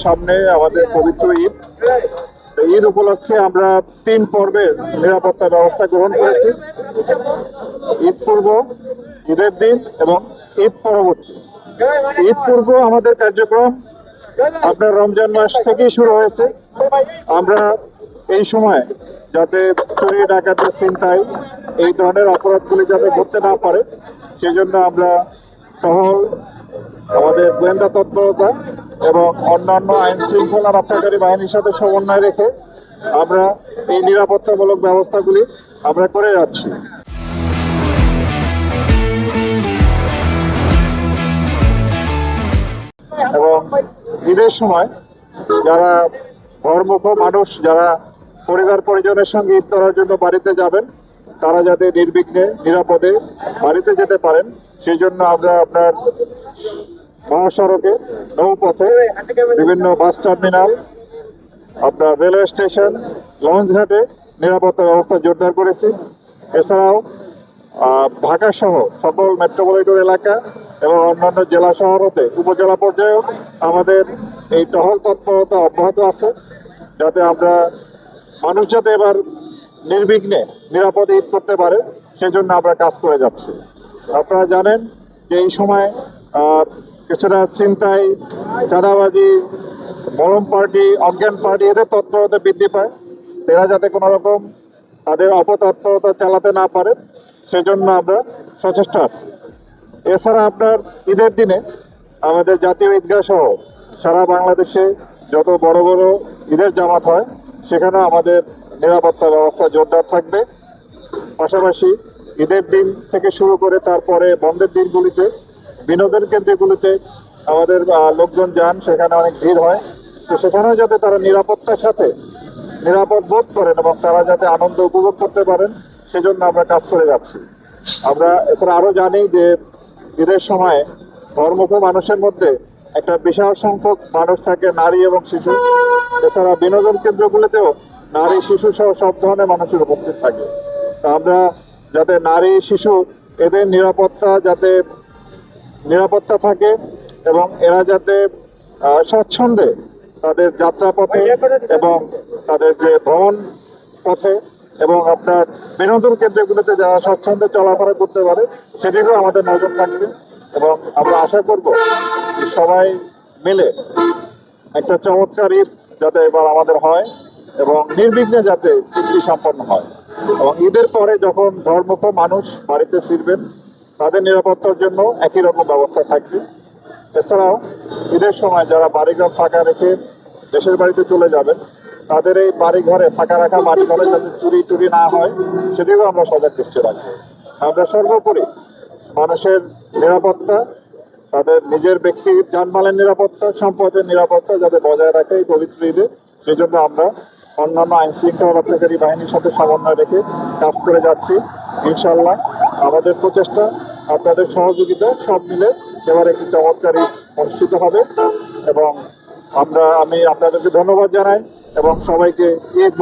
সামনে আমাদের পবিত্র ঈদ। ঈদ উপলক্ষে আমরা 3 পর্বের নিরাপত্তা ব্যবস্থা গ্রহণ করেছি। ঈদ পূর্ব, ঈদের দিন এবং ঈদ পরবর্তী। ঈদ পূর্ব আমাদের কার্যক্রম আপনার রমজান মাস থেকেই শুরু হয়েছে। আমরা এই সময় যাতে চুরি, ডাকাতি, ছিনতাই এই ধরনের অপরাধগুলি যাতে ঘটতে না পারে সেজন্য আমরা টহল, আমাদের গোয়েন্দা তৎপরতা এবং অন্যান্য আইন শৃঙ্খলা রক্ষাকারী বাহিনীর সাথে সমন্বয় রেখে আমরা এই নিরাপত্তামূলক ব্যবস্থাগুলি আমরা করে যাচ্ছি। এবং ঈদের সময় যারা ঘরমুখ মানুষ, যারা পরিবার পরিজনের সঙ্গে ঈদ করার জন্য বাড়িতে যাবেন, তারা যাতে নির্বিঘ্নে নিরাপদে বাড়িতে যেতে পারেন সেই জন্য আমরা আপনার মহাসড়কে, নৌপথে, বিভিন্ন বাস টার্মিনাল, আপনার রেলওয়ে স্টেশন, লঞ্চ ঘাটে নিরাপত্তা ব্যবস্থা জোরদার করেছি। এছাড়াও ঢাকা সহ সকল মেট্রোপলিটন এলাকা এবং অন্যান্য জেলা শহর হতে উপজেলা পর্যায়েও আমাদের এই টহল তৎপরতা অব্যাহত আছে, যাতে আমরা মানুষ যাতে এবার নির্বিঘ্নে নিরাপদে ঈদ করতে পারে সেজন্য আমরা কাজ করে যাচ্ছি। আপনারা জানেন যে এই সময় কিছুটা ছিনতাই, চাঁদাবাজি, মলম পার্টি, অজ্ঞান পার্টি এদের তৎপরতা বৃদ্ধি পায়। এরা যাতে কোনো রকম তাদের অপতৎপরতা চালাতে না পারে সেজন্য আমরা সচেষ্ট আছি। এছাড়া আপনার ঈদের দিনে আমাদের জাতীয় ঈদগাহ সহ সারা বাংলাদেশে যত বড় বড় ঈদের জামাত হয় সেখানেও আমাদের নিরাপত্তা ব্যবস্থা জোরদার থাকবে। পাশাপাশি ঈদের দিন থেকে শুরু করে তারপরে বন্ধের দিনগুলিতে বিনোদন কেন্দ্রগুলিতে আমাদের লোকজন যান, সেখানে অনেক ভিড় হয়, তো সেখানেও যাতে তারা নিরাপত্তার সাথে নিরাপদ বোধ করেন এবং তারা যাতে আনন্দ উপভোগ করতে পারেন সেজন্য আমরা কাজ করে যাচ্ছি। আমরা এছাড়া আরও জানি যে ঈদের সময় ধর্মুখ মানুষের মধ্যে একটা বিশাল সংখ্যক মানুষ থাকে, নারী এবং শিশু। এছাড়া বিনোদন কেন্দ্রগুলিতেও নারী, শিশু সহ সব ধরনের মানুষের উপস্থিত থাকে। তা আমরা যাতে নারী, শিশু এদের নিরাপত্তা থাকে এবং এরা যাতে স্বচ্ছন্দে তাদের যাত্রাপথে এবং তাদের যে ভ্রমণ পথে এবং আপনার বিনোদন কেন্দ্রগুলোতে যারা স্বচ্ছন্দে চলাফেরা করতে পারে সেদিকেও আমাদের নজর থাকবে। এবং আমরা আশা করব যে সবাই মিলে একটা চমৎকার ঈদ যাতে এবার আমাদের হয় এবং নির্বিঘ্নে যাতে ঈদটি সম্পন্ন হয়। এবং ঈদের পরে যখন ধর্মুখ মানুষ বাড়িতে ফিরবেন তাদের নিরাপত্তার জন্য একই রকম ব্যবস্থা থাকবে। এছাড়াও ঈদের সময় যারা বাড়িঘর ফাঁকা রেখে দেশের বাড়িতে চলে যাবেন তাদের এই বাড়িঘরে ফাঁকা রাখা বাড়িঘরে যাতে চুরি টুরি না হয় সেদিকেও আমরা সজাগ দৃষ্টি রাখবো। আমরা সর্বোপরি মানুষের নিরাপত্তা, তাদের নিজের ব্যক্তির জানমালের নিরাপত্তা, সম্পদের নিরাপত্তা যাতে বজায় রাখে এই পবিত্র ঈদে, সেই জন্য আমরা অন্যান্য আইন শৃঙ্খলা রক্ষাকারী বাহিনীর সাথে সমন্বয় রেখে কাজ করে যাচ্ছি। ইনশাআল্লাহ আমাদের প্রচেষ্টা, আপনাদের সহযোগিতা সব মিলে এবার একটি চমৎকার ঈদ অনুষ্ঠিত হবে এবং আমি আপনাদেরকে ধন্যবাদ জানাই এবং সবাইকে ঈদ